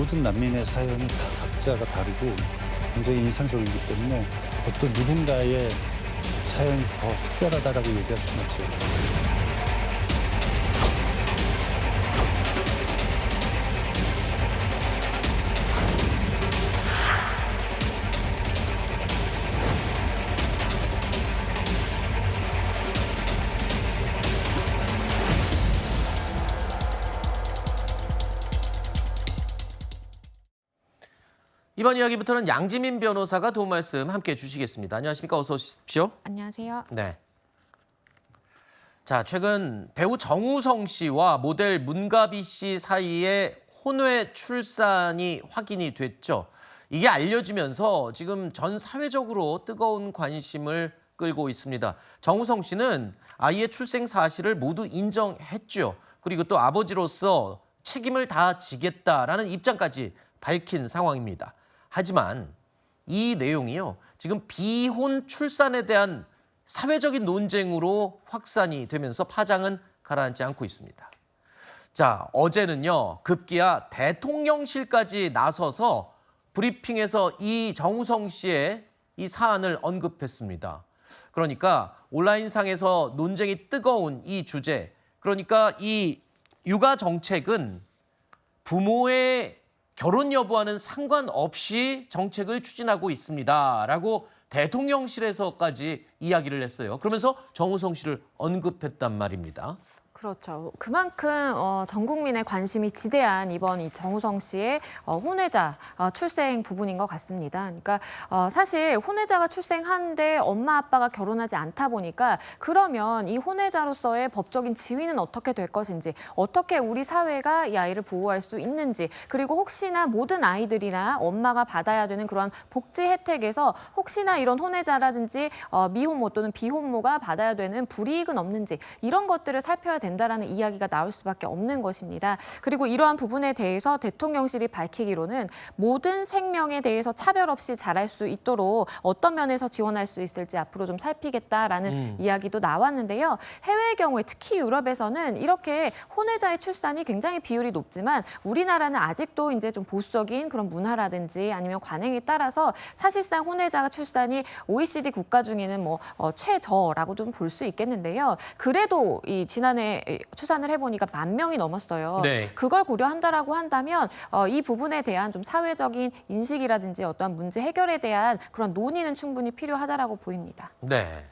모든 난민의 사연이 다 각자가 다르고 굉장히 인상적이기 때문에 어떤 누군가의 사연이 더 특별하다라고 얘기할 수는 없어요. 이번 이야기부터는 양지민 변호사가 도움 말씀 함께해 주시겠습니다. 안녕하십니까? 어서 오십시오. 안녕하세요. 네. 자, 최근 배우 정우성 씨와 모델 문가비 씨 사이에 혼외 출산이 확인이 됐죠. 이게 알려지면서 지금 전 사회적으로 뜨거운 관심을 끌고 있습니다. 정우성 씨는 아이의 출생 사실을 모두 인정했죠. 그리고 또 아버지로서 책임을 다 지겠다라는 입장까지 밝힌 상황입니다. 하지만 이 내용이요, 지금 비혼 출산에 대한 사회적인 논쟁으로 확산이 되면서 파장은 가라앉지 않고 있습니다. 자, 어제는요, 급기야 대통령실까지 나서서 브리핑에서 이 정우성 씨의 이 사안을 언급했습니다. 그러니까 온라인상에서 논쟁이 뜨거운 이 주제, 그러니까 이 육아 정책은 부모의 결혼 여부와는 상관없이 정책을 추진하고 있습니다라고 대통령실에서까지 이야기를 했어요. 그러면서 정우성 씨를 언급했단 말입니다. 그렇죠. 그만큼 전 국민의 관심이 지대한 이번 이 정우성 씨의 혼외자 출생 부분인 것 같습니다. 그러니까 사실 혼외자가 출생하는데 엄마 아빠가 결혼하지 않다 보니까 그러면 이 혼외자로서의 법적인 지위는 어떻게 될 것인지, 어떻게 우리 사회가 이 아이를 보호할 수 있는지, 그리고 혹시나 모든 아이들이나 엄마가 받아야 되는 그런 복지 혜택에서 혹시나 이런 혼외자라든지 미혼모 또는 비혼모가 받아야 되는 불이익은 없는지, 이런 것들을 살펴야 된다라는 이야기가 나올 수밖에 없는 것입니다. 그리고 이러한 부분에 대해서 대통령실이 밝히기로는 모든 생명에 대해서 차별 없이 자랄 수 있도록 어떤 면에서 지원할 수 있을지 앞으로 좀 살피겠다라는 이야기도 나왔는데요. 해외의 경우에 특히 유럽에서는 이렇게 혼외자의 출산이 굉장히 비율이 높지만 우리나라는 아직도 이제 좀 보수적인 그런 문화라든지 아니면 관행에 따라서 사실상 혼외자가 출산이 OECD 국가 중에는 최저라고 좀 볼 수 있겠는데요. 그래도 이 지난해 추산을 해보니까 10,000명이 넘었어요. 네. 그걸 고려한다라고 한다면 이 부분에 대한 좀 사회적인 인식이라든지 어떠한 문제 해결에 대한 그런 논의는 충분히 필요하다라고 보입니다. 네.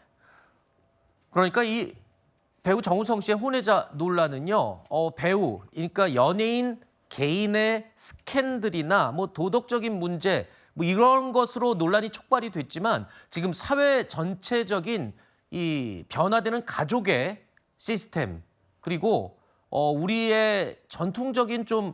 그러니까 이 배우 정우성 씨의 혼외자 논란은요, 배우, 그러니까 연예인 개인의 스캔들이나 도덕적인 문제 이런 것으로 논란이 촉발이 됐지만 지금 사회 전체적인 이 변화되는 가족의 시스템, 그리고 우리의 전통적인 좀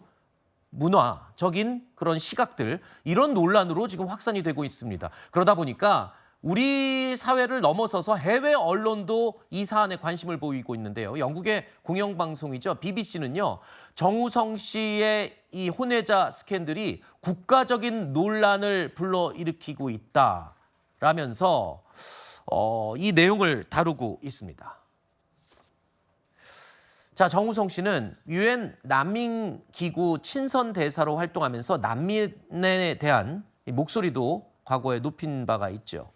문화적인 그런 시각들, 이런 논란으로 지금 확산이 되고 있습니다. 그러다 보니까 우리 사회를 넘어서서 해외 언론도 이 사안에 관심을 보이고 있는데요. 영국의 공영방송이죠. BBC는요. 정우성 씨의 이 혼외자 스캔들이 국가적인 논란을 불러일으키고 있다라면서 이 내용을 다루고 있습니다. 자, 정우성 씨는 유엔 난민기구 친선대사로 활동하면서 난민에 대한 목소리도 과거에 높인 바가 있죠.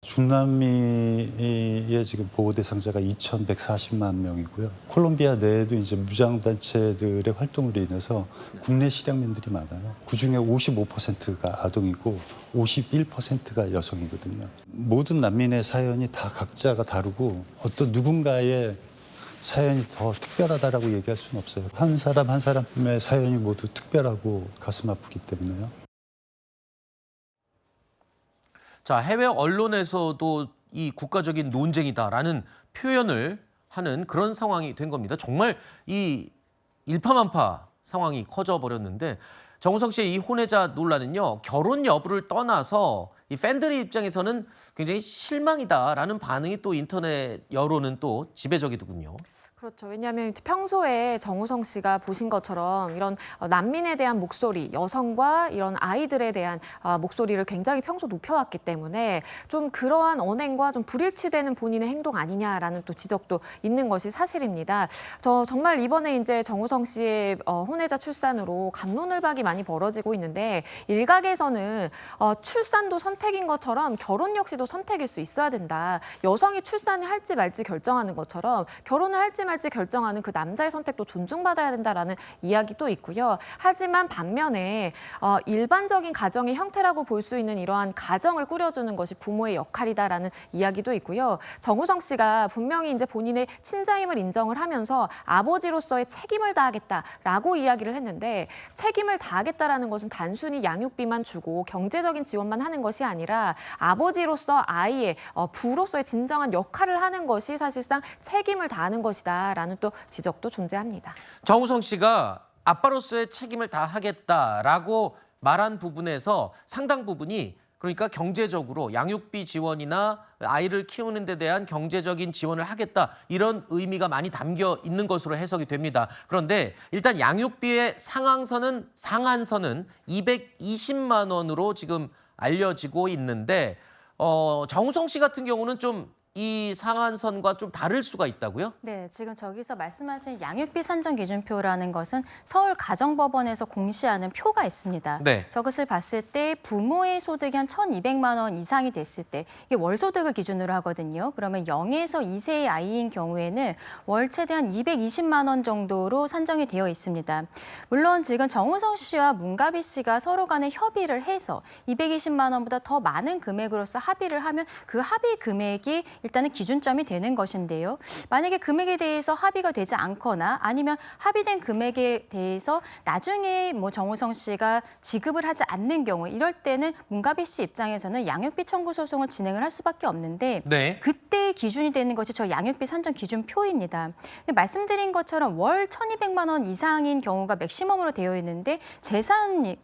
중남미의 지금 보호 대상자가 2,140만 명이고요. 콜롬비아 내에도 이제 무장단체들의 활동으로 인해서 국내 실향민들이 많아요. 그중에 55%가 아동이고 51%가 여성이거든요. 모든 난민의 사연이 다 각자가 다르고 어떤 누군가의 사연이 더 특별하다라고 얘기할 수는 없어요. 한 사람 한 사람의 사연이 모두 특별하고 가슴 아프기 때문에요. 자, 해외 언론에서도 이 국가적인 논쟁이다라는 표현을 하는 그런 상황이 된 겁니다. 정말 이 일파만파 상황이 커져 버렸는데 정우성 씨의 이 혼외자 논란은요, 결혼 여부를 떠나서 이 팬들의 입장에서는 굉장히 실망이다라는 반응이 또 인터넷 여론은 또 지배적이더군요. 그렇죠. 왜냐하면 평소에 정우성 씨가 보신 것처럼 이런 난민에 대한 목소리, 여성과 이런 아이들에 대한 목소리를 굉장히 평소 높여왔기 때문에 좀 그러한 언행과 좀 불일치되는 본인의 행동 아니냐라는 또 지적도 있는 것이 사실입니다. 저 정말 이번에 이제 정우성 씨의 혼외자 출산으로 갑론을박이 많이 벌어지고 있는데 일각에서는 출산도 선택인 것처럼 결혼 역시도 선택일 수 있어야 된다. 여성이 출산을 할지 말지 결정하는 것처럼 결혼을 할지 말지 결정하는 그 남자의 선택도 존중받아야 된다라는 이야기도 있고요. 하지만 반면에 일반적인 가정의 형태라고 볼 수 있는 이러한 가정을 꾸려주는 것이 부모의 역할이다라는 이야기도 있고요. 정우성 씨가 분명히 이제 본인의 친자임을 인정을 하면서 아버지로서의 책임을 다하겠다라고 이야기를 했는데 책임을 다하겠다라는 것은 단순히 양육비만 주고 경제적인 지원만 하는 것이 아니라 아버지로서 아이의 부로서의 진정한 역할을 하는 것이 사실상 책임을 다하는 것이다. 라는 또 지적도 존재합니다. 정우성 씨가 아빠로서의 책임을 다하겠다라고 말한 부분에서 상당 부분이 그러니까 경제적으로 양육비 지원이나 아이를 키우는 데 대한 경제적인 지원을 하겠다 이런 의미가 많이 담겨 있는 것으로 해석이 됩니다. 그런데 일단 양육비의 상한선은 220만 원으로 지금 알려지고 있는데 정우성 씨 같은 경우는 좀 이 상한선과 좀 다를 수가 있다고요? 네, 지금 저기서 말씀하신 양육비 산정 기준표라는 것은 서울가정법원에서 공시하는 표가 있습니다. 네. 저것을 봤을 때 부모의 소득이 한 1,200만 원 이상이 됐을 때 이게 월소득을 기준으로 하거든요. 그러면 0에서 2세의 아이인 경우에는 월 최대한 220만 원 정도로 산정이 되어 있습니다. 물론 지금 정우성 씨와 문가비 씨가 서로 간에 협의를 해서 220만 원보다 더 많은 금액으로서 합의를 하면 그 합의 금액이 일단은 기준점이 되는 것인데요. 만약에 금액에 대해서 합의가 되지 않거나 아니면 합의된 금액에 대해서 나중에 뭐 정우성 씨가 지급을 하지 않는 경우 이럴 때는 문가비 씨 입장에서는 양육비 청구 소송을 진행을 할 수밖에 없는데 네. 그때 기준이 되는 것이 저 양육비 산정 기준표입니다. 말씀드린 것처럼 월 1,200만 원 이상인 경우가 맥시멈으로 되어 있는데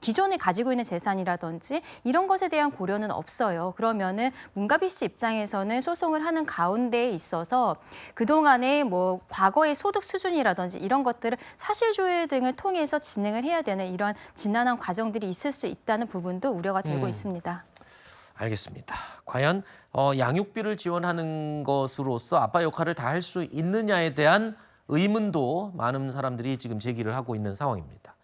기존에 가지고 있는 재산이라든지 이런 것에 대한 고려는 없어요. 그러면은 문가비 씨 입장에서는 소송을 하는 가운데에 있어서 그동안의 뭐 과거의 소득 수준이라든지 이런 것들을 사실조회 등을 통해서 진행을 해야 되는 이런 지난한 과정들이 있을 수 있다는 부분도 우려가 되고 있습니다. 알겠습니다. 과연 양육비를 지원하는 것으로서 아빠 역할을 다할 수 있느냐에 대한 의문도 많은 사람들이 지금 제기를 하고 있는 상황입니다.